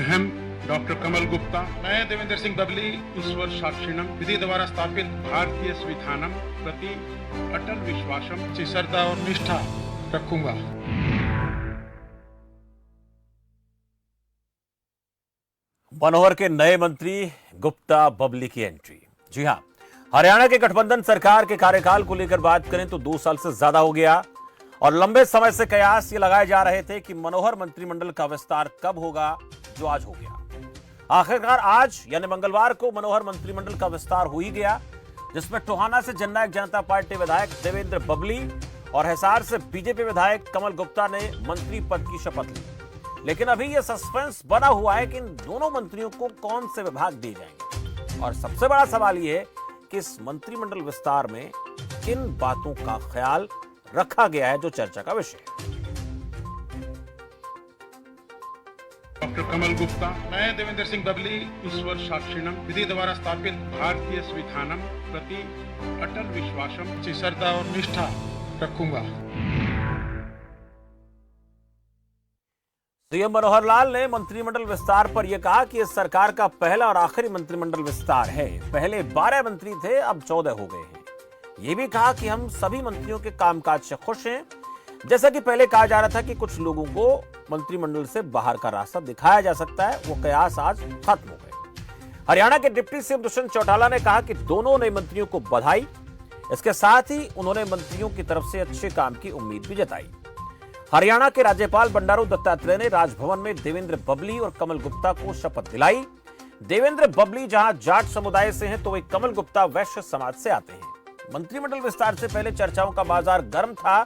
अहम डॉक्टर कमल गुप्ता, मैं देवेंद्र सिंह बबली ईश्वर साक्षिणम विधि द्वारा स्थापित भारतीय संविधानम प्रति अटल विश्वासम से श्रद्धा और निष्ठा रखूंगा। मनोहर के नए मंत्री गुप्ता बबली की एंट्री। जी हां, हरियाणा के गठबंधन सरकार के कार्यकाल को लेकर बात करें तो 2 साल से ज्यादा हो गया और लंबे समय से कयास ये लगाए जा रहे थे कि मनोहर मंत्रिमंडल का विस्तार कब होगा, जो आज हो गया। आखिरकार आज यानी मंगलवार को मनोहर मंत्रिमंडल का विस्तार हो ही गया, जिसमें टोहाना से जननायक जनता पार्टी विधायक देवेंद्र बबली और हिसार से बीजेपी विधायक कमल गुप्ता ने मंत्री पद की शपथ ली। लेकिन अभी यह सस्पेंस बना हुआ है कि इन दोनों मंत्रियों को कौन से विभाग दिए जाएंगे और सबसे बड़ा सवाल यह है कि इस मंत्रिमंडल विस्तार में किन बातों का ख्याल रखा गया है, जो चर्चा का विषय है। डॉक्टर कमल गुप्ता, मैं देवेंद्र सिंह बबली ईश्वर साक्षिणम विधि द्वारा स्थापित भारतीय संविधानम प्रति अटल विश्वासम से श्रद्धा और निष्ठा रखूंगा। सीएम मनोहर लाल ने मंत्रिमंडल विस्तार पर यह कहा कि इस सरकार का पहला और आखिरी मंत्रिमंडल विस्तार है। पहले 12 मंत्री थे, अब 14 हो गए हैं। यह भी कहा कि हम सभी मंत्रियों के कामकाज से खुश हैं। जैसा कि पहले कहा जा रहा था कि कुछ लोगों को मंत्रिमंडल से बाहर का रास्ता दिखाया जा सकता है, वो कयास आज खत्म हो गए। हरियाणा के डिप्टी सीएम दुष्यंत चौटाला ने कहा कि दोनों नए मंत्रियों को बधाई। इसके साथ ही उन्होंने मंत्रियों की तरफ से अच्छे काम की उम्मीद भी जताई। हरियाणा के राज्यपाल बंडारू दत्तात्रेय ने राजभवन में देवेंद्र बबली और कमल गुप्ता को शपथ दिलाई। देवेंद्र बबली जहां जाट समुदाय से हैं, तो वही कमल गुप्ता वैश्य समाज से आते हैं। मंत्रिमंडल विस्तार से पहले चर्चाओं का बाजार गर्म था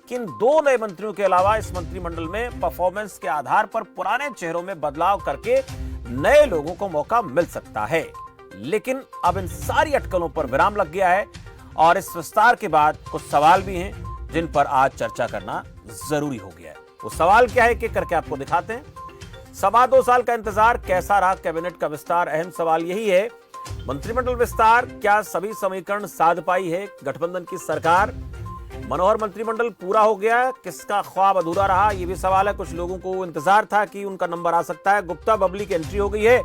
कि इन 2 नए मंत्रियों के अलावा इस मंत्रिमंडल में परफॉर्मेंस के आधार पर पुराने चेहरों में बदलाव करके नए लोगों को मौका मिल सकता है। लेकिन अब इन सारी अटकलों पर विराम लग गया है और इस विस्तार के बाद कुछ सवाल भी हैं जिन पर आज चर्चा करना जरूरी हो गया है। वो सवाल क्या है कि करके आपको दिखाते हैं। 2.25 साल का इंतजार कैसा रहा, कैबिनेट का विस्तार, अहम सवाल यही है। मंत्रिमंडल विस्तार, क्या सभी समीकरण साध पाई है गठबंधन की सरकार? मनोहर मंत्रिमंडल पूरा हो गया, किसका ख्वाब अधूरा रहा, यह भी सवाल है। कुछ लोगों को इंतजार था कि उनका नंबर आ सकता है। गुप्ता बबली की एंट्री हो गई है,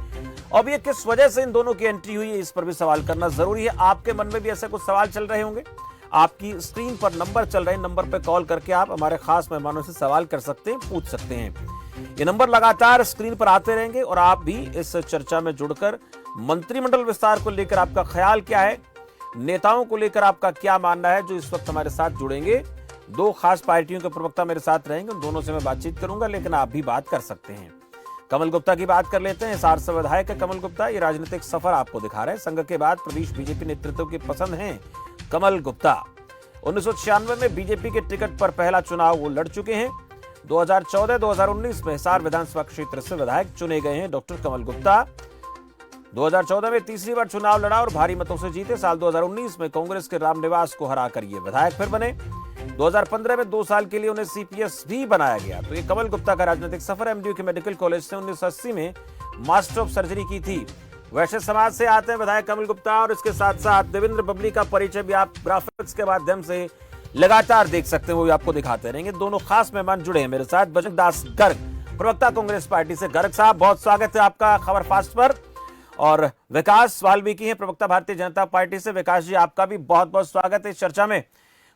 अब ये किस वजह से इन दोनों की एंट्री हुई है, इस पर भी सवाल करना जरूरी है। आपके मन में भी ऐसे कुछ सवाल चल रहे होंगे। आपकी स्क्रीन पर नंबर चल रहे हैं, नंबर पर कॉल करके आप हमारे खास मेहमानों से सवाल कर सकते हैं, पूछ सकते हैं। ये नंबर लगातार स्क्रीन पर आते रहेंगे और आप भी इस चर्चा में जुड़कर मंत्रिमंडल विस्तार को लेकर आपका ख्याल क्या है, नेताओं को लेकर आपका क्या मानना है, जो इस वक्त हमारे साथ जुड़ेंगे। 2 खास पार्टियों के प्रवक्ता मेरे साथ रहेंगे, उन दोनों से मैं बातचीत करूंगा, लेकिन आप भी बात कर सकते हैं। कमल गुप्ता की बात कर लेते हैं। हिसार से विधायक है कमल गुप्ता। ये राजनीतिक सफर आपको दिखा रहे हैं। संघ के बाद प्रदेश बीजेपी नेतृत्व की पसंद है कमल गुप्ता। 1996 में बीजेपी के टिकट पर पहला चुनाव वो लड़ चुके हैं। 2014-2019 में हिसार विधानसभा क्षेत्र से विधायक चुने गए हैं डॉक्टर कमल गुप्ता। 2014 में तीसरी बार चुनाव लड़ा और भारी मतों से जीते। साल 2019 में कांग्रेस के रामनिवास को हराकर ये विधायक फिर बने। 2015 में 2 साल के लिए उन्हें सीपीएस भी बनाया गया। तो ये कमल गुप्ता का राजनीतिक सफर। एमडीयू के मेडिकल कॉलेज से 1980 में मास्टर ऑफ सर्जरी की थी। वैश्य समाज से आते हैं विधायक कमल गुप्ता और इसके साथ साथ देवेंद्र बबली का परिचय भी आप ग्राफिक्स के माध्यम से लगातार देख सकते हैं, वो भी आपको दिखाते रहेंगे। दोनों खास मेहमान जुड़े हैं मेरे साथ। बजरंग दास गर्ग, प्रवक्ता कांग्रेस पार्टी से। गर्ग साहब, बहुत स्वागत है आपका खबर फास्ट पर। और विकास वाल्मीकि हैं, प्रवक्ता भारतीय जनता पार्टी से। विकास जी, आपका भी बहुत बहुत स्वागत है इस चर्चा में।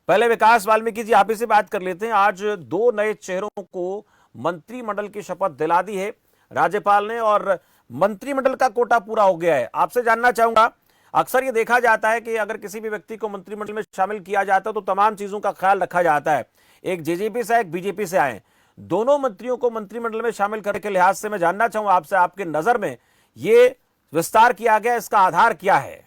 पहले विकास वाल्मीकि जी, आप ही से बात कर लेते हैं। आज 2 नए चेहरों को मंत्रिमंडल की शपथ दिला दी है राज्यपाल ने और मंत्रिमंडल का कोटा पूरा हो गया है। आपसे जानना चाहूंगा, अक्सर ये देखा जाता है कि अगर किसी भी व्यक्ति को मंत्रिमंडल में शामिल किया जाता है तो तमाम चीजों का ख्याल रखा जाता है। एक जेजेपी से, एक बीजेपी से आए, दोनों मंत्रियों को मंत्रिमंडल में शामिल करने के लिहाज से मैं जानना चाहूंगा आपसे, आपके नजर में ये विस्तार किया गया, इसका आधार क्या है?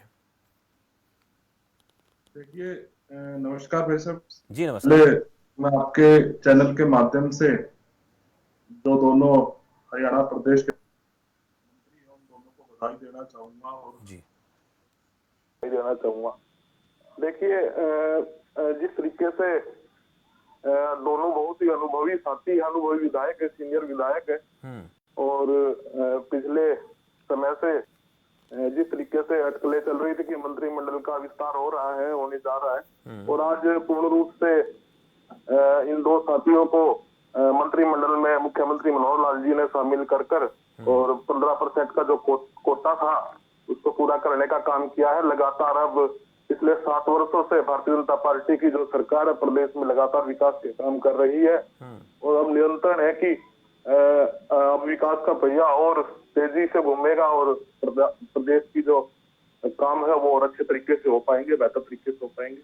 देखिए, नमस्कार भाई साहब जी। नमस्कार। मैं आपके चैनल के माध्यम से जो दोनों हरियाणा प्रदेश के मंत्री हैं, उन दोनों को बधाई देना चाहूंगा और जी देना चाहूंगा। देखिए, जिस तरीके से दोनों बहुत ही अनुभवी साथी, अनुभवी विधायक है, सीनियर विधायक है और पिछले समय से जिस तरीके से अटकलें चल रही थी कि मंत्रिमंडल का विस्तार हो रहा है, होने जा रहा है, और आज पूर्ण रूप से इन 2 साथियों को मंत्री मंत्रिमंडल में मुख्यमंत्री मनोहर लाल जी ने शामिल कर और 15% का जो कोटा था उसको पूरा करने का काम किया है। लगातार अब पिछले 7 वर्षों से भारतीय जनता पार्टी की जो सरकार है प्रदेश में लगातार विकास के काम कर रही है और अब निरंतरण है कि अब विकास का पहिया और तेजी से घूमेगा और प्रदेश की जो काम है वो और अच्छे तरीके से हो पाएंगे, बेहतर तरीके से हो पाएंगे।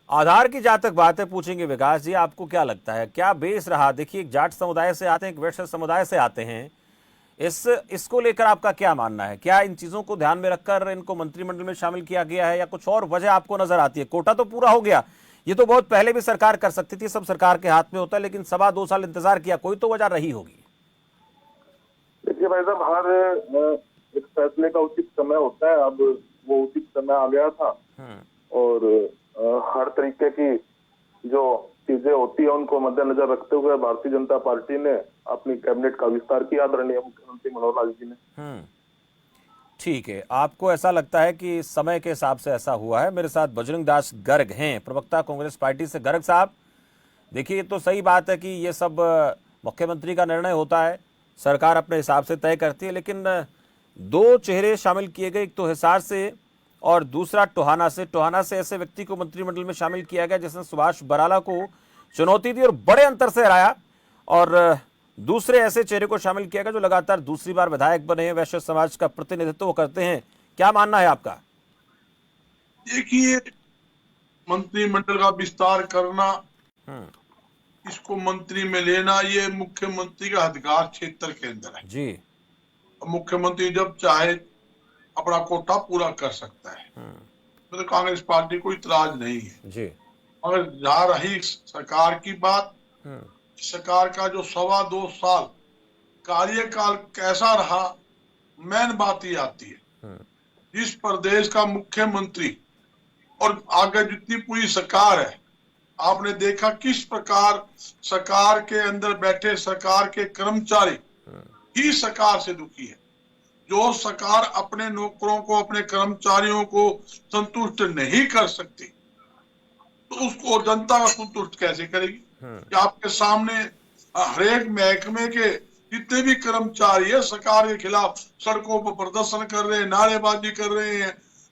आधार की जहां तक बातें पूछेंगे विकास जी, आपको क्या लगता है क्या बेस रहा? देखिए, एक जाट समुदाय से आते हैं, एक वैश्य समुदाय से आते हैं, इसको लेकर आपका क्या मानना है? क्या इन चीजों को ध्यान में रखकर इनको मंत्रिमंडल में शामिल किया गया है या कुछ और वजह आपको नजर आती है? कोटा तो पूरा हो गया, ये तो बहुत पहले भी सरकार कर सकती थी, सब सरकार के हाथ में होता है, लेकिन 2.25 साल इंतजार किया, कोई तो वजह रही होगी। देखिए भाई साहब, हर एक फैसले का उचित समय होता है। अब वो उचित समय आ गया था और हर तरीके की जो चीजें होती है उनको मद्देनजर रखते हुए भारतीय जनता पार्टी ने अपनी कैबिनेट का विस्तार किया आदरणीय मुख्यमंत्री मनोहर लाल जी ने। ठीक है, आपको ऐसा लगता है कि समय के हिसाब से ऐसा हुआ है? मेरे साथ बजरंग दास गर्ग हैं, प्रवक्ता कांग्रेस पार्टी से। गर्ग साहब, देखिए, तो सही बात है कि ये सब मुख्यमंत्री का निर्णय होता है, सरकार अपने हिसाब से तय करती है, लेकिन 2 चेहरे शामिल किए गए, एक तो हिसार से और दूसरा टोहाना से। टोहाना से ऐसे व्यक्ति को मंत्रिमंडल में शामिल किया गया जिसने सुभाष बराला को चुनौती दी और बड़े अंतर से हराया, और दूसरे ऐसे चेहरे को शामिल किया गया जो लगातार दूसरी बार विधायक बने हैं, वैश्य समाज का प्रतिनिधित्व करते हैं। क्या मानना है आपका? देखिए, मंत्रिमंडल का विस्तार करना, इसको मंत्री में लेना, ये मुख्यमंत्री का अधिकार क्षेत्र के अंदर है जी। मुख्यमंत्री जब चाहे अपना कोटा पूरा कर सकता है, तो कांग्रेस पार्टी को इतराज नहीं है जी। मगर जहाँ रही सरकार की बात, सरकार का जो 2.25 साल कार्यकाल कैसा रहा, मेन बात ये आती है। जिस प्रदेश का मुख्यमंत्री और आगे जितनी पूरी सरकार है, आपने देखा किस प्रकार सरकार के अंदर बैठे सरकार के कर्मचारी ही सरकार से दुखी है। जो सरकार अपने नौकरों को, अपने कर्मचारियों को संतुष्ट नहीं कर सकती, तो उसको जनता संतुष्ट कैसे करेगी? कि आपके सामने हरेक महकमे के जितने भी कर्मचारी है सरकार के खिलाफ सड़कों पर प्रदर्शन कर रहे हैं, नारेबाजी कर रहे हैं,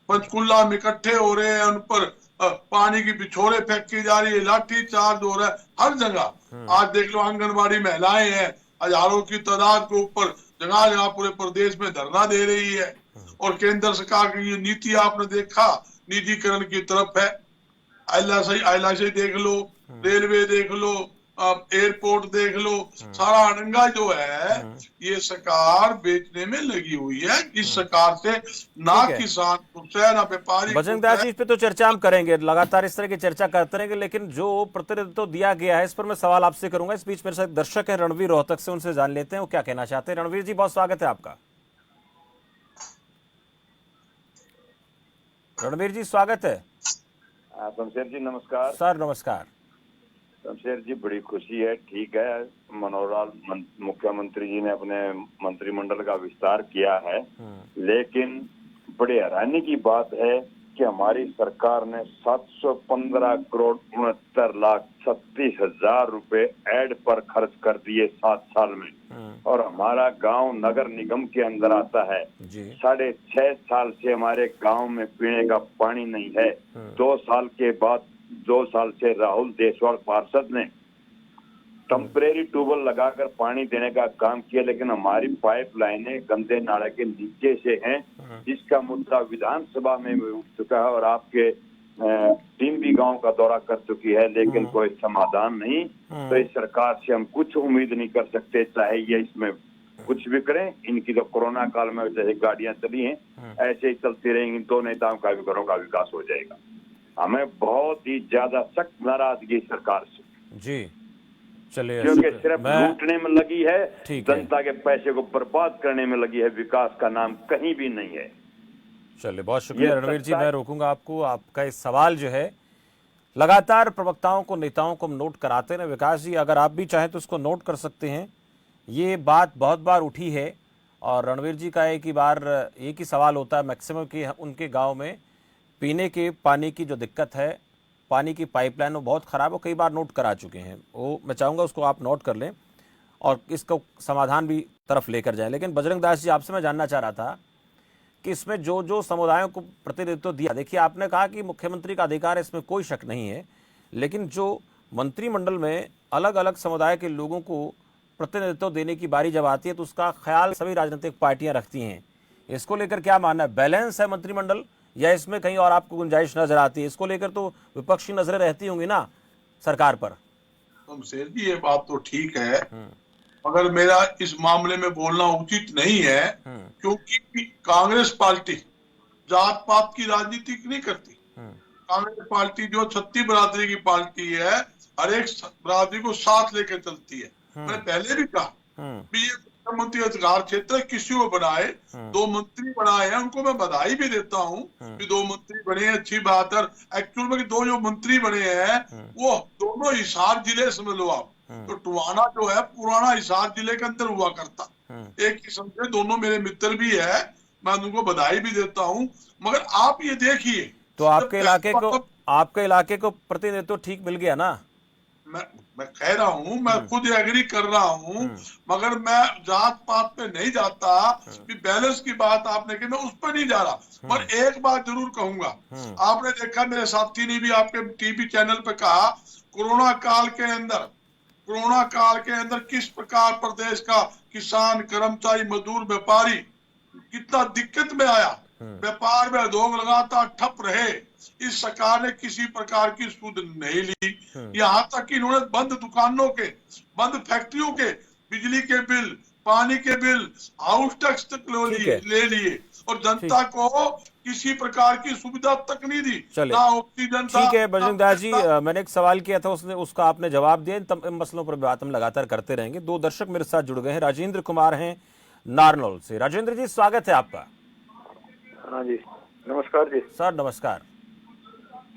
पंचकुला में इकट्ठे हो रहे हैं, उन पर पानी की बिछोरे फेंकी जा रही है, लाठी चार्ज हो रहा है हर जगह। आज देख लो, आंगनबाड़ी महिलाएं हैं, हजारों की तादाद के ऊपर जगह जगह पूरे प्रदेश में धरना दे रही है। और केंद्र सरकार की ये नीति आपने देखा, निजीकरण की तरफ है। LIC देख लो, रेलवे देख लो, एयरपोर्ट देख लो, सारा अड़ंगा जो है ये सरकार बेचने में लगी हुई है। इस सरकार से ना किसान खुश है, ना व्यापारी। बजरंग दास जी, इस पे तो चर्चा हम करेंगे, लगातार इस तरह की चर्चा करते रहेंगे, लेकिन जो प्रतिनिधित्व दिया गया है इस पर मैं सवाल आपसे करूंगा। इस बीच मेरे साथ दर्शक है रणवीर रोहतक से, उनसे जान लेते हैं वो क्या कहना चाहते हैं। रणवीर जी, बहुत स्वागत है आपका। रणवीर जी, स्वागत है। शमशेर जी नमस्कार। सर नमस्कार। शमशेर जी, बड़ी खुशी है, ठीक है, मनोहर लाल मुख्यमंत्री जी ने अपने मंत्रिमंडल का विस्तार किया है, लेकिन बड़े हैरानी की बात है कि हमारी सरकार ने 715,69,36,000 रुपए एड पर खर्च कर दिए 7 साल में, और हमारा गांव नगर निगम के अंदर आता है। 6.5 साल से हमारे गांव में पीने का पानी नहीं है। 2 साल के बाद 2 साल से राहुल देशवाल पार्षद ने टेम्परेरी ट्यूबवेल लगाकर पानी देने का काम किया, लेकिन हमारी पाइपलाइनें गंदे नाले के नीचे से हैं, जिसका मुद्दा विधानसभा में उठ चुका है और आपके टीम भी गांव का दौरा कर चुकी है, लेकिन कोई समाधान नहीं। तो इस सरकार से हम कुछ उम्मीद नहीं कर सकते, चाहे ये इसमें कुछ भी करें। इनकी तो कोरोना काल में जैसे गाड़ियां चली हैं, ऐसे ही चलती रहेंगी, 2 नेताओं का भी घरों का विकास हो जाएगा। हमें बहुत ही ज्यादा सख्त नाराजगी सरकार से जी। चलिए, क्योंकि सिर्फ लूटने में लगी है, जनता के पैसे को बर्बाद करने में लगी है, विकास का नाम कहीं भी नहीं है। चलिए, बहुत शुक्रिया रणवीर जी, मैं रोकूंगा आपको। आपका इस सवाल जो है, लगातार प्रवक्ताओं को, नेताओं को हम नोट कराते हैं। विकास जी, अगर आप भी चाहें तो उसको नोट कर सकते हैं। ये बात बहुत बार उठी है और रणवीर जी का एक ही सवाल होता है मैक्सिमम कि उनके गाँव में पीने के पानी की जो दिक्कत है पानी की पाइपलाइन वो बहुत ख़राब है, कई बार नोट करा चुके हैं। वो मैं चाहूँगा उसको आप नोट कर लें और इसको समाधान भी तरफ लेकर जाएं। लेकिन बजरंग दास जी, आपसे मैं जानना चाह रहा था कि इसमें जो जो समुदायों को प्रतिनिधित्व दिया, देखिए आपने कहा कि मुख्यमंत्री का अधिकार है, इसमें कोई शक नहीं है, लेकिन जो मंत्रिमंडल में अलग अलग समुदाय के लोगों को प्रतिनिधित्व देने की बारी जब आती है तो उसका ख्याल सभी राजनीतिक पार्टियां रखती हैं। इसको लेकर क्या मानना है, बैलेंस है मंत्रिमंडल या इसमें कहीं और आपको गुंजाइश नजर आती है? इसको लेकर तो विपक्षी नजरें रहती होंगी ना सरकार पर। शेर जी, ये बात तो ठीक है, मगर मेरा इस मामले में बोलना उचित नहीं है, क्योंकि कांग्रेस पार्टी जात पात की राजनीति नहीं करती। कांग्रेस पार्टी जो छत्तीस बरादरी की पार्टी है, हर एक बरादरी को साथ लेकर चलती है। मैंने पहले भी कहा कि ये मुख्यमंत्री अधिकार क्षेत्र किसी को बनाए, 2 मंत्री बनाए हैं, उनको मैं बधाई भी देता हूँ कि 2 मंत्री बने हैं, अच्छी बात है। एक्चुअल में 2 जो मंत्री बने हैं वो दोनों हिसार जिले समझ लो आप, तो टुवाना जो है पुराना हिसार जिले के अंदर हुआ करता, एक किस्म से दोनों मेरे मित्र भी है, मैं उनको बधाई भी देता हूँ। मगर आप ये देखिए, तो आपके इलाके को प्रतिनिधित्व ठीक मिल गया ना? मैं कह रहा हूँ, मैं खुद एग्री कर रहा हूँ, मगर मैं जात पात पे नहीं जाता कि बैलेंस की बात आपने की, मैं उस पर नहीं जा रहा। पर एक बात जरूर कहूंगा, आपने देखा, मेरे साथी ने भी आपके टीवी चैनल पे कहा, कोरोना काल के अंदर किस प्रकार प्रदेश का किसान, कर्मचारी, मजदूर, व्यापारी कितना दिक्कत में आया, व्यापार में उद्योग लगातार ठप रहे, इस सरकार ने किसी प्रकार की सूद नहीं ली। यहाँ तक कि इन्होंने बंद दुकानों के, बंद फैक्ट्रियों के बिजली के बिल, पानी के बिल, हाउस टैक्स तक ले लिए और जनता को किसी प्रकार की सुविधा तक नहीं दी, ना ऑक्सीजन। ठीक है बजरंग दास जी, मैंने एक सवाल किया था, उसका आपने जवाब दिया। इन मसलों पर बात हम लगातार करते रहेंगे। 2 दर्शक मेरे साथ जुड़ गए हैं। राजेंद्र कुमार हैं नारनौल से। राजेंद्र जी, स्वागत है आपका। हाँ जी, नमस्कार जी। सर नमस्कार।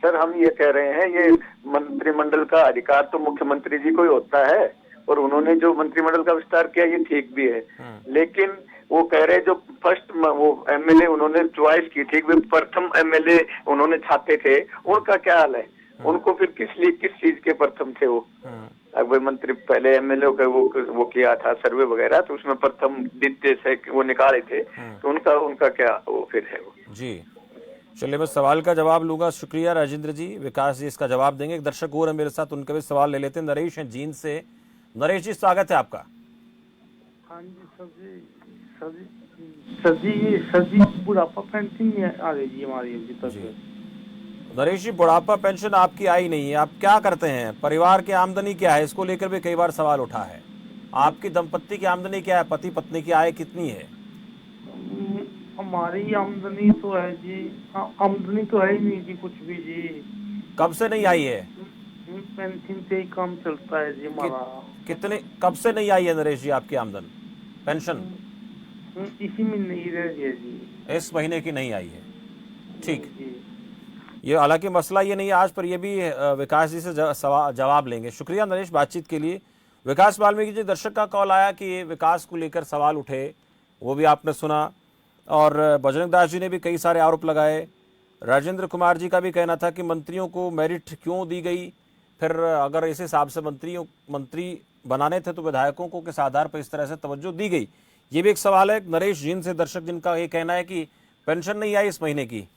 सर, हम ये कह रहे हैं, ये मंत्रिमंडल का अधिकार तो मुख्यमंत्री जी को ही होता है, और उन्होंने जो मंत्रिमंडल का विस्तार किया ये ठीक भी है, लेकिन वो कह रहे जो फर्स्ट वो एमएलए उन्होंने चॉइस की थी, वे प्रथम एमएलए उन्होंने छाते थे, उनका क्या हाल है? उनको फिर किस चीज के प्रथम थे वो? अब मंत्री पहले एमएलए का वो किया था सर्वे वगैरह, तो उसमें प्रथम द्वितीय से वो निकाले थे, तो उनका क्या वो फिर है वो? जी चलिए, मैं सवाल का जवाब लूंगा। शुक्रिया राजेंद्र जी। विकास जी इसका जवाब देंगे। एक दर्शक और है मेरे साथ, उनका भी सवाल ले लेते हैं। नरेश हैं जींद से। नरेश जी, स्वागत है आपका। हाँ जी सर जी बुढ़ापा पेंशन आ रही जी हमारी अभी तक। नरेश जी, बुढ़ापा पेंशन आपकी आई नहीं है, आप क्या करते हैं? परिवार की आमदनी क्या है? इसको लेकर भी कई बार सवाल उठा है। आपकी दंपत्ति की आमदनी क्या है? पति पत्नी की आय कितनी है? हमारी आमदनी तो है जी, आमदनी तो है ही नहीं जी कुछ भी जी। कब से नहीं आई है? पेंशन से ही काम चलता है जी हमारा। कितने, कब से नहीं आई है नरेश जी आपकी आमदन पेंशन? इसी में नहीं रही है जी, इस महीने की नहीं आई है। ठीक, ये हालांकि मसला ये नहीं है आज, पर ये भी विकास जी से जवाब लेंगे। शुक्रिया नरेश बातचीत के लिए। विकास वाल्मीकि जी, दर्शक का कॉल आया कि विकास को लेकर सवाल उठे, वो भी आपने सुना, और बजरंग दास जी ने भी कई सारे आरोप लगाए। राजेंद्र कुमार जी का भी कहना था कि मंत्रियों को मेरिट क्यों दी गई, फिर अगर इस हिसाब से मंत्री बनाने थे तो विधायकों को किस आधार पर इस तरह से तवज्जो दी गई, ये भी एक सवाल है। नरेश जींद से दर्शक, जिनका ये कहना है कि पेंशन नहीं आई इस महीने की।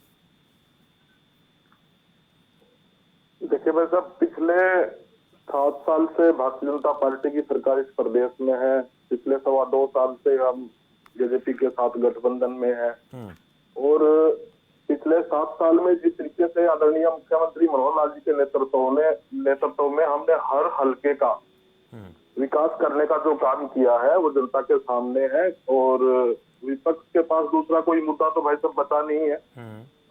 देखिए भाई साहब, पिछले 7 साल से भारतीय जनता पार्टी की सरकार इस प्रदेश में है। पिछले 2.25 साल से हम बीजेपी के साथ गठबंधन में है, और पिछले 7 साल में जिस तरीके से आदरणीय मुख्यमंत्री मनोहर लाल जी के नेतृत्व में हमने हर हलके का विकास करने का जो काम किया है वो जनता के सामने है, और विपक्ष के पास दूसरा कोई मुद्दा तो भाई साहब बचा नहीं है।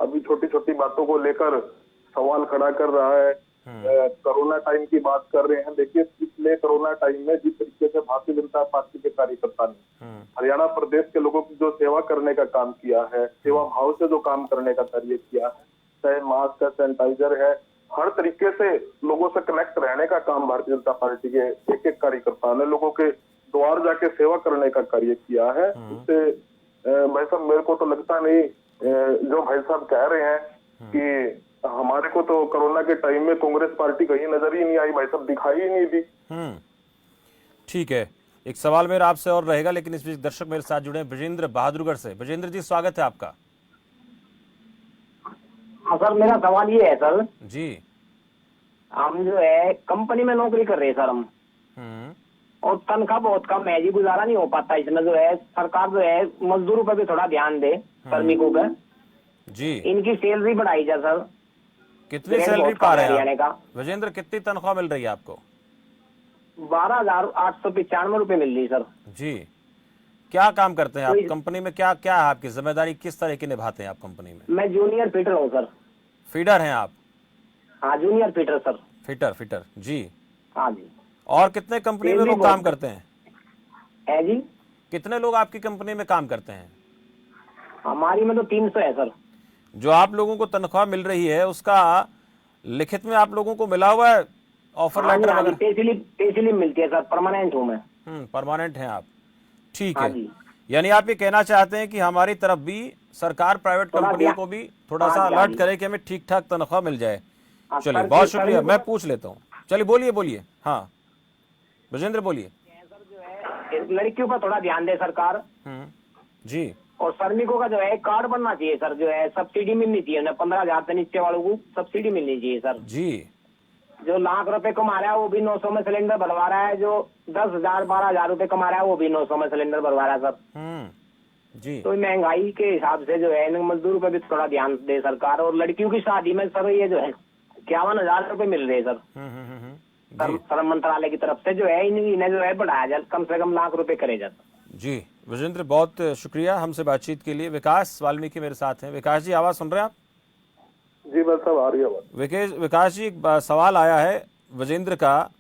अभी छोटी छोटी बातों को लेकर सवाल खड़ा कर रहा है। कोरोना टाइम की बात कर रहे हैं। देखिए, पिछले कोरोना टाइम में जिस तरीके से भारतीय जनता पार्टी के कार्यकर्ता ने हरियाणा प्रदेश के लोगों की जो सेवा करने का काम किया है, सेवा भाव से जो काम करने का कार्य किया है, चाहे मास्क है, सैनिटाइजर है, हर तरीके से लोगों से कनेक्ट रहने का काम भारतीय जनता पार्टी के एक कार्यकर्ता ने लोगों के द्वार जाके सेवा करने का कार्य किया है। इससे भाई साहब मेरे को तो लगता नहीं, जो भाई साहब कह रहे हैं कि हमारे को तो कोरोना के टाइम में कांग्रेस पार्टी कहीं नजर ही नहीं आई भाई साहब, दिखाई ही नहीं दी। ठीक है, एक सवाल मेरा आपसे और रहेगा, लेकिन इस बीच दर्शक मेरे साथ जुड़े हैं ब्रजेंद्र बहादुरगढ़ से। ब्रजेंद्र जी, स्वागत है आपका। हाँ सर, मेरा सवाल ये है सर जी। हम जो है कंपनी में नौकरी कर रहे हैं सर हम, और तनख्वाह बहुत कम है जी, गुजारा नहीं हो पाता। इसमें जो है सरकार जो है मजदूरों पर भी थोड़ा ध्यान दे, श्रमिकों पे जी, इनकी सैलरी बढ़ाई जाए सर। कितनी सैलरी पा रहे हैं आप? विजेंद्र, कितनी तनख्वाह मिल रही है आपको? 12,895 रुपए मिल रही सर जी। क्या काम करते हैं आप कंपनी में? क्या क्या है आपकी जिम्मेदारी, किस तरह की निभाते हैं आप कंपनी में? मैं जूनियर फिटर हूँ सर। फीडर हैं आप? हाँ, जूनियर फिटर सर। फिटर जी। हाँ जी। और कितने कंपनी में लोग काम करते हैं? है जी। कितने लोग आपकी कंपनी में काम करते हैं? हमारी में तो 300 है सर। जो आप लोगों को तनख्वाह मिल रही है उसका लिखित में आप लोगों को मिला हुआ है ऑफर लेटर वगैरह? पे स्लिप मिलती है सर, परमानेंट हूँ मैं। परमानेंट हैं आप, ठीक है। यानी आप ये कहना चाहते हैं कि हमारी तरफ भी सरकार प्राइवेट कंपनियों को भी थोड़ा सा अलर्ट करे कि हमें ठीक ठाक तनख्वाह मिल जाए। चलिए, बहुत शुक्रिया। मैं पूछ लेता हूँ, चलिए बोलिए। हाँ ब्रजेंद्र, बोलिए। लड़कियों पर थोड़ा ध्यान दे सरकार जी, और श्रमिकों का जो है कार्ड बनना चाहिए सर, जो है सब्सिडी मिलनी चाहिए। 15,000 से नीचे वालों को सब्सिडी मिलनी चाहिए सर जी। जो लाख रुपए कमा रहा है वो भी 900 में सिलेंडर भरवा रहा है, जो 10,000 12,000 रुपए कमा रहा है वो भी 900 में सिलेंडर भरवा रहा है सर जी। तो महंगाई के हिसाब से जो है मजदूरों पे भी थोड़ा ध्यान दे सरकार। और लड़कियों की शादी में सर ये जो है 51,000 रुपए मिल रहे हैं सर श्रम मंत्रालय की तरफ से, जो है इन्हें जो है बढ़ाया जाए, कम से कम लाख रुपए करे जाता। जी विजेंद्र, बहुत शुक्रिया हमसे बातचीत के लिए। विकास वाल्मीकि मेरे साथ हैं। विकास जी, आवाज सुन रहे हैं आप? जी बस साहब, आ रही है आवाज। विकास जी, एक सवाल आया है विजेंद्र का,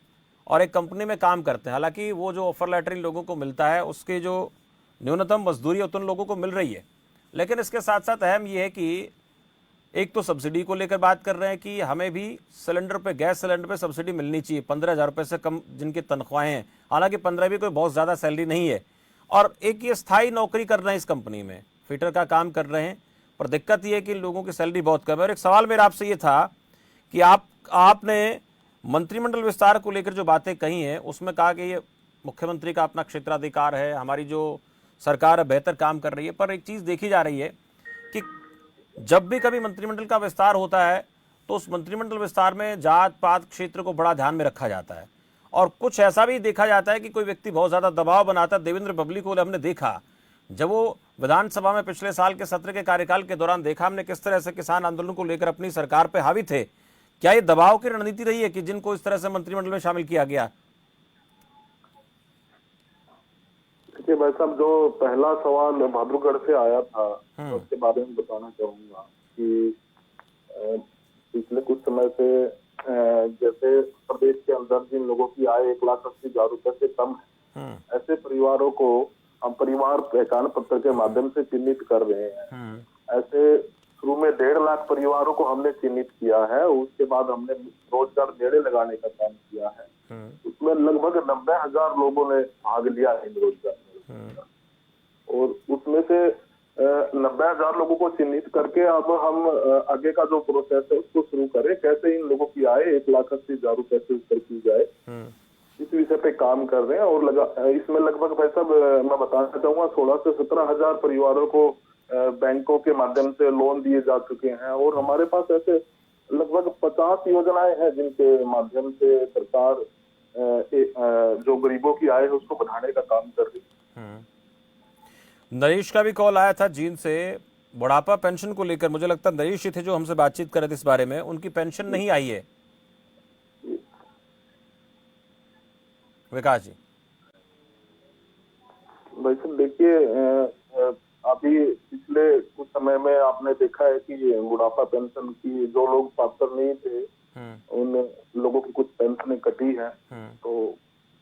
और एक कंपनी में काम करते हैं। हालांकि वो जो ऑफर लेटर इन लोगों को मिलता है उसके जो न्यूनतम मजदूरी है उन लोगों को मिल रही है, लेकिन इसके साथ साथ अहम ये है कि एक तो सब्सिडी को लेकर बात कर रहे हैं कि हमें भी सिलेंडर पे, गैस सिलेंडर पे सब्सिडी मिलनी चाहिए। 15,000 रुपये से कम जिनकी तनख्वाहें हैं, हालांकि 15 भी कोई बहुत ज़्यादा सैलरी नहीं है, और एक ये स्थायी नौकरी कर रहे हैं इस कंपनी में, फिटर का काम कर रहे हैं, पर दिक्कत ये है कि लोगों की सैलरी बहुत कम है। और एक सवाल मेरा आपसे ये था कि आपने मंत्रिमंडल विस्तार को लेकर जो बातें कही हैं उसमें कहा कि ये मुख्यमंत्री का अपना क्षेत्राधिकार है, हमारी जो सरकार है बेहतर काम कर रही है, पर एक चीज़ देखी जा रही है कि जब भी कभी मंत्रिमंडल का विस्तार होता है तो उस मंत्रिमंडल विस्तार में जात पात क्षेत्र को बड़ा ध्यान में रखा जाता है, और कुछ ऐसा भी देखा जाता है कि कोई व्यक्ति बहुत ज़्यादा दबाव बनाता है। देवेंद्र बबली को हमने देखा जब वो विधानसभा में पिछले साल के सत्र के कार्यकाल के दौरान, देखा हमने किस तरह से किसान आंदोलन को लेकर अपनी सरकार पे हावी थे। क्या ये दबाव की रणनीति रही है कि जिनको इस तरह से मंत्रिमंडल में शामिल किया गया? देखिए भाई साहब, जो पहला सवाल बहादुरगढ़ से आया था उसके बारे में बताना चाहूंगा कि पिछले कुछ समय से जैसे प्रदेश के अंदर जिन लोगों की आय 1,80,000 रुपए से कम है, ऐसे परिवारों को हम परिवार पहचान पत्र के माध्यम से चिन्हित कर रहे हैं। ऐसे शुरू में 1.5 लाख परिवारों को हमने चिन्हित किया है, उसके बाद हमने रोजगार मेले लगाने का काम किया है। उसमें लगभग 90,000 लोगों ने भाग लिया है रोजगार मेले, और उसमें से 90,000 लोगों को चिन्हित करके अब हम आगे का जो प्रोसेस है उसको शुरू करें, कैसे इन लोगों की आय 1,80,000 रुपए से ऊपर की जाए, इस विषय पे काम कर रहे हैं। और इसमें लगभग भाई साहब मैं बताना चाहूंगा 16 से 17,000 परिवारों को बैंकों के माध्यम से लोन दिए जा चुके हैं, और हमारे पास ऐसे लगभग 50 योजनाएं हैं जिनके माध्यम से सरकार जो गरीबों की आय है उसको बढ़ाने का काम कर रही है। नरेश का भी कॉल आया था जींद से बुढ़ापा पेंशन को लेकर। मुझे लगता है नरेश ही थे जो हमसे बातचीत कर रहे थे इस बारे में, उनकी पेंशन नहीं आई है। विकास जी, भाई साहब देखिए, अभी पिछले कुछ समय में आपने देखा है कि बुढ़ापा पेंशन की जो लोग पात्र नहीं थे उन लोगों की कुछ पेंशनें कटी है, तो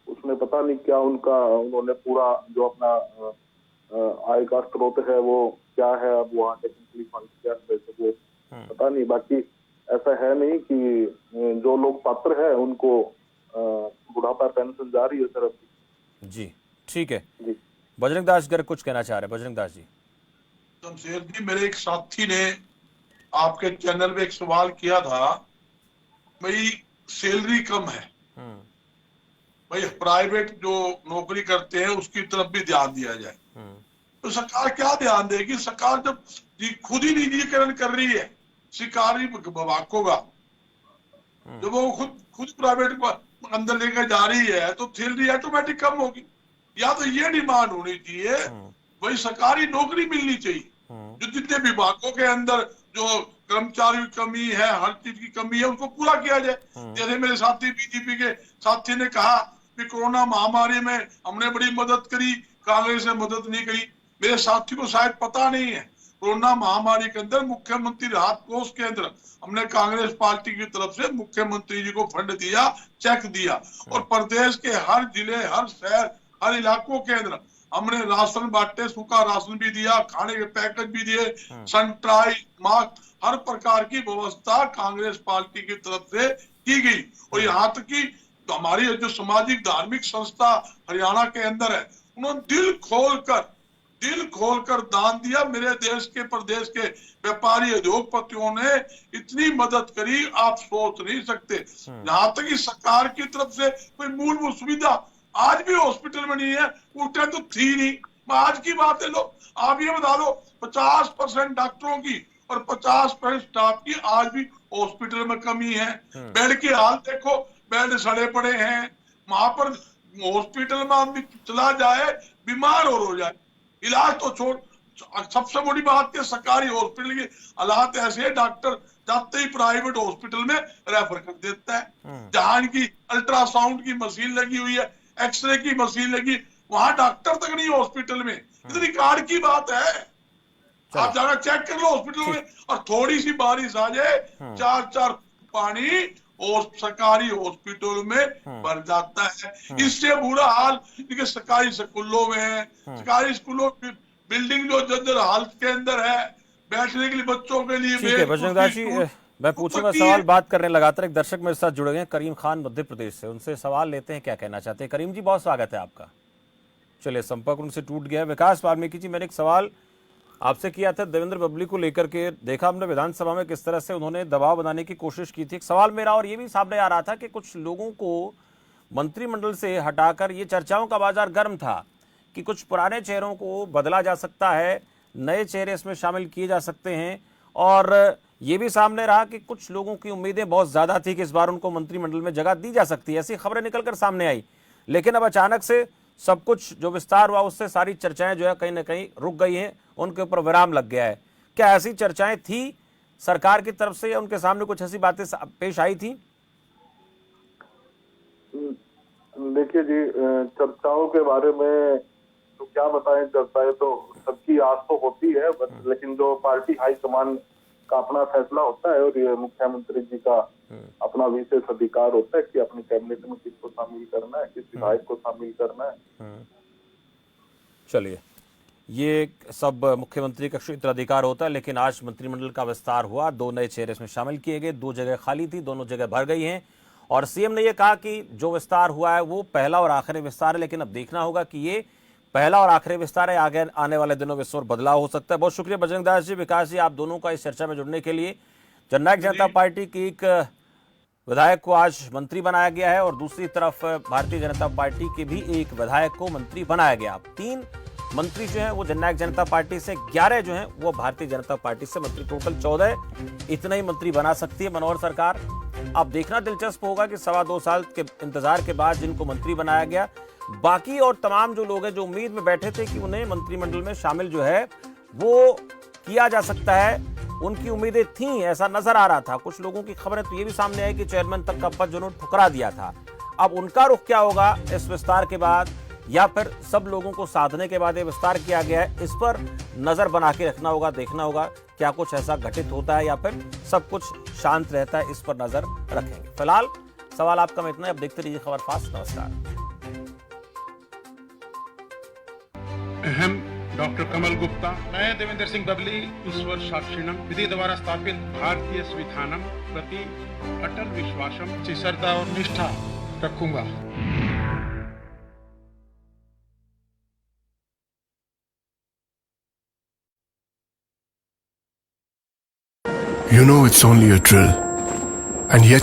उसमें पता नहीं क्या उन्होंने पूरा जो अपना आय का स्रोत है वो क्या है, अब वहाँ टेक्निकली फंड क्या है वो पता नहीं। बाकी ऐसा है नहीं कि जो लोग पात्र है उनको बुढ़ापा पेंशन जा रही है सर। जी ठीक है जी। बजरंग दास गर्ग कुछ कहना चाह रहे हैं। बजरंग दास जी। शमशेर जी, मेरे एक साथी ने आपके चैनल पे एक सवाल किया था, भाई सैलरी कम है, भाई प्राइवेट जो नौकरी करते हैं उसकी तरफ भी ध्यान दिया जाए। तो सरकार क्या ध्यान देगी? सरकार जब खुद ही निजीकरण कर रही है सरकारी विभाग का, जब वो खुद प्राइवेट अंदर लेकर जा रही है तो सैलरी ऑटोमेटिक कम होगी। या तो ये डिमांड होनी चाहिए भाई सरकारी नौकरी मिलनी चाहिए, जो जितने विभागों के अंदर जो कर्मचारियों की कमी है, हर चीज की कमी है, उसको पूरा किया जाए। जैसे मेरे साथी बीजेपी के साथी ने कहा कि कोरोना महामारी में हमने बड़ी मदद करी, कांग्रेस ने मदद नहीं करी। मेरे साथी को शायद पता नहीं है, कोरोना महामारी के अंदर मुख्यमंत्री राहत कोष के अंदर हमने कांग्रेस पार्टी की तरफ से मुख्यमंत्री जी को फंड दिया, चेक दिया, और प्रदेश के हर जिले, हर शहर, हर इलाकों के अंदर हमने राशन बांटे, सूखा राशन भी दिया, खाने के पैकेज भी दिए, सैनिटाइज, मास्क, हर प्रकार की व्यवस्था कांग्रेस पार्टी की तरफ से की गई। और यहाँ तक कि तो हमारी जो सामाजिक धार्मिक संस्था हरियाणा के अंदर है, उन्होंने दिल खोलकर दान दिया। मेरे देश के प्रदेश के व्यापारी उद्योगपतियों ने इतनी मदद करी, आप सोच नहीं सकते। यहाँ तक कि सरकार की तरफ से कोई मूलभूत सुविधा आज भी हॉस्पिटल में नहीं है, उस टाइम तो थी नहीं। आज की बात है, लो आप ये बता दो 50% डॉक्टरों की और 50% स्टाफ की आज भी हॉस्पिटल में कमी है। बेड की हालत देखो, बेड सड़े पड़े हैं। वहां पर हॉस्पिटल में आदमी चला जाए बीमार और हो जाए, इलाज तो छोड़। सबसे बड़ी बात है सरकारी हॉस्पिटल की हालात ऐसे है, डॉक्टर जाते ही प्राइवेट हॉस्पिटल में रेफर कर देता है। जहां की अल्ट्रासाउंड की मशीन लगी हुई है, एक्सरे की मशीन लगी, वहां डॉक्टर तक नहीं हॉस्पिटल में। इतनी कार्ड की बात है, आप जाकर चेक कर लो हॉस्पिटल में। और थोड़ी सी बारिश आ जाए, 4 पानी और सरकारी हॉस्पिटल में भर जाता है। इससे बुरा हाल देखिए सरकारी स्कूलों में है। सरकारी स्कूलों की बिल्डिंग जो जर्जर हालत के अंदर है, बैठने के लिए बच्चों के लिए। ठीक है बजरंग दास जी, मैं पूछूंगा सवाल बात करने लगातार। एक दर्शक मेरे साथ जुड़े हैं, करीम खान मध्य प्रदेश से, उनसे सवाल लेते हैं, क्या कहना चाहते हैं। करीम जी बहुत स्वागत है आपका। चलिए संपर्क उनसे टूट गया। विकास वाल्मीकि जी, मैंने एक सवाल आपसे किया था देवेंद्र बबली को लेकर के, देखा हमने विधानसभा में किस तरह से उन्होंने दबाव बनाने की कोशिश की थी। एक सवाल मेरा और ये भी सामने आ रहा था कि कुछ लोगों को मंत्रिमंडल से हटाकर, ये चर्चाओं का बाजार गर्म था कि कुछ पुराने चेहरों को बदला जा सकता है, नए चेहरे इसमें शामिल किए जा सकते हैं। और ये भी सामने रहा कि कुछ लोगों की उम्मीदें बहुत ज्यादा थी कि इस बार उनको मंत्रिमंडल में जगह दी जा सकती है, ऐसी खबरें निकलकर सामने आई। लेकिन अब अचानक से सब कुछ जो विस्तार हुआ उससे सारी चर्चाएं जो है कहीं ना कहीं रुक गई हैं, उनके ऊपर विराम लग गया है। क्या ऐसी चर्चाएं थी सरकार की तरफ से, या उनके सामने कुछ ऐसी बातें पेश आई थी? देखिए जी, चर्चाओं के बारे में तो क्या बताएं। चर्चाएं तो सबकी आस तो होती है, लेकिन जो पार्टी हाईकमान का अपना फैसला होता है और ये मुख्यमंत्री जी का अपना विशेष अधिकार होता है कि अपनी कैबिनेट में किसको शामिल करना है, किस विधायक को शामिल करना है। चलिए, ये सब मुख्यमंत्री का क्षेत्राधिकार होता है, लेकिन आज मंत्रिमंडल का विस्तार हुआ, 2 नए चेहरे इसमें शामिल किए गए, 2 जगह खाली थी, दोनों जगह भर गई हैं। और सीएम ने यह कहा कि जो विस्तार हुआ है वो पहला और आखिरी विस्तार है, लेकिन अब देखना होगा कि ये पहला और आखिरी विस्तार है, आगे आने वाले दिनों में इस और बदलाव हो सकता है। बहुत शुक्रिया बजरंग दास जी, विकास जी, आप दोनों का इस चर्चा में जुड़ने के लिए। जननायक जनता पार्टी की एक विधायक को आज मंत्री बनाया गया है और दूसरी तरफ भारतीय जनता पार्टी के भी एक विधायक को मंत्री बनाया गया। 3 मंत्री जो हैं वो जननायक जनता पार्टी से, 11 जो हैं वो भारतीय जनता पार्टी से मंत्री, टोटल 14 इतना ही मंत्री बना सकती है मनोहर सरकार। अब देखना दिलचस्प होगा कि 2.25 साल के इंतजार के बाद जिनको मंत्री बनाया गया, बाकी और तमाम जो लोग हैं जो उम्मीद में बैठे थे कि उन्हें मंत्रिमंडल में शामिल जो है वो किया जा सकता है, उनकी उम्मीदें थीं, ऐसा नजर आ रहा था। कुछ लोगों की खबरें तो ये भी सामने आई कि चेयरमैन तक का पद जिन्होंने ठुकरा दिया था। अब उनका रुख क्या होगा इस विस्तार के बाद, या फिर सब लोगों को साधने के बाद ये विस्तार किया गया है, इस पर नजर बना के रखना होगा, देखना होगा क्या कुछ ऐसा घटित होता है या फिर सब कुछ शांत रहता है, इस पर नजर रखेंगे। फिलहाल सवाल आपका मैं इतना है, अब देखते रहिए खबर फास्ट। नमस्कार। अहम डॉक्टर कमल गुप्ता, मैं देवेंद्र सिंह बबली ईश्वर साक्षिणम विधि द्वारा स्थापित भारतीय संविधानम प्रति अटल विश्वासम से श्रद्धा और निष्ठा रखूंगा। You know it's only a drill, and yet